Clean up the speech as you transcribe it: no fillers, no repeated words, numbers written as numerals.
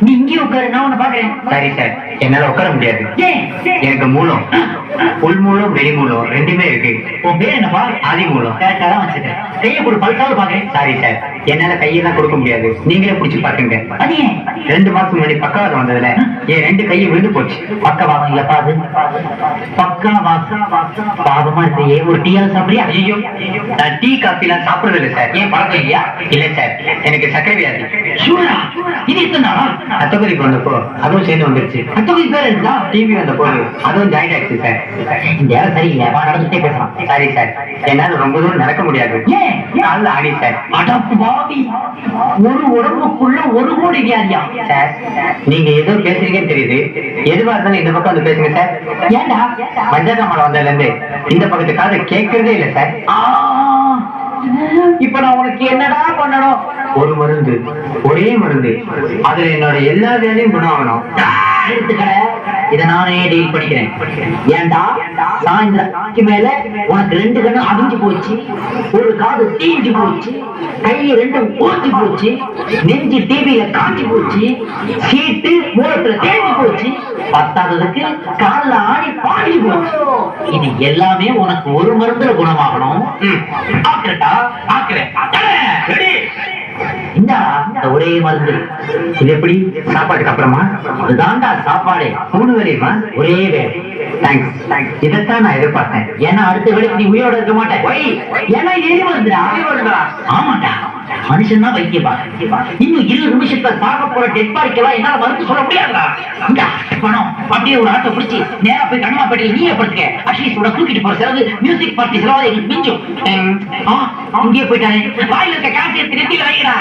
நீ இங்கே உட்காரு, நான் உன்னை பாக்குறேன். சரி சார், என்னால உட்கார முடியாது. எனக்கு மூலம், உள் மூலம் வெளி மூலம் ரெண்டுமே இருக்கு. உன் பேர் என்னப்பா? ஆதி மூலம். கரெக்டா தான் வச்சிருக்கேன். கையை கொடு, பல்காவது பாக்குறேன். சாரி சார், என்னால கையெல்லாம் கொடுக்க முடியாது. நீங்களே புடிச்சு பாத்துங்க. அது ஏன்? 2 மாசம் முன்னாடி பக்கவாதம் வந்ததுல என் 2 கையும் விழுந்து போச்சு. பக்கவாதம் இல்லப்பா, அது பாவமா இருக்கு. ஒரு டீயாவது சாப்பிடுறியா? ஐயோ, நான் டீ காபி எல்லாம் சாப்பிடுறது இல்லை சார். ஏன் பழக்கம் இல்லையா? இல்ல சார், எனக்கு சக்கரை வியாதி. சூடா? இது எத்தனை நாளா? அத்தகுதிக்கு வந்தப்போ அதுவும் சேர்ந்து வந்துருச்சு. அத்தொகை பேர் இருந்தா டிவி வந்த போது அதுவும் ஜாயின் ஆயிடுச்சு சார். இந்த இடம் சரியில்லை, நடந்துட்டே பேசலாம். சாரி சார், என்னால ரொம்ப தூரம் நடக்க முடியாது. ஏன்? கால்ல ஆடி சார். அடப்பு பாவி, ஒரு உடம்புக்குள்ள 1 கோடி வியாதியா? சார், நீங்க ஏதோ பேசுறீங்கன்னு தெரியுது. எதுவா இருந்தாலும் இந்த பக்கம் வந்து பேசுங்க சார். ஏண்டா? மஞ்சள் வந்ததுல இருந்து இந்த பக்கத்து காது கேட்கறதே இல்லை சார். இப்ப நான் உனக்கு என்னடா பண்ணணும்? ஒரு மருந்து, ஒரே மருந்து, அதுல என்னோட எல்லா வேலையும் குணம் ஆகணும். எடுத்துக்கடை, இதை நானே டீல் பண்ணிக்கிறேன். ஏண்டா, சாயந்தரத்துக்கு மேல உனக்கு 2 கண்ணு அவிஞ்சு போச்சு, ஒரு காது தீஞ்சு போச்சு, கையை 2 ஊற்றி போச்சு, நெஞ்சு டிவியில காஞ்சி போச்சு, சீட்டு மூலத்துல தேஞ்சு போச்சு, பத்தாததுக்கு கால்ல ஆடி பாடி போச்சு. இது எல்லாமே உனக்கு ஒரு மருந்துல குணமாகணும். ஆக்கிறட்டா? ஆக்கிறேன். இந்த ஒரே மருந்து. இது எப்படி? சாப்பாட்டுக்கு அப்புறமா? அதுதான்டா சாப்பாடு. 3 வேலையுமா? ஒரே வேலை. தேங்க்ஸ். இதைத்தான் நான் எதிர்பார்த்தேன். ஏன்னா அடுத்த வேலைக்கு நீ உயிரோட இருக்க மாட்டேன். ஏன்னா எரி வருதுடா. ஆமாண்டா, மனுஷன் தான் வைத்தியமா. இன்னும் 20 நிமிஷத்துல சாக போற டெட் பாடிக்கெல்லாம் என்னால மறுத்து சொல்ல முடியாதுடா. இந்த பணம் அப்படியே ஒரு ஆட்டோ பிடிச்சி நேரா போய் கண்ணமா பெட்டியில் நீயே படுத்துக்க. அட்லீஸ்ட் தூக்கிட்டு போற செலவு மியூசிக் பார்ட்டி செலவாக எங்களுக்கு மிஞ்சும். இங்கே போயிட்டானே, வாயில இருக்க காசு எடுத்து நெத்தியில வைக்கிறா.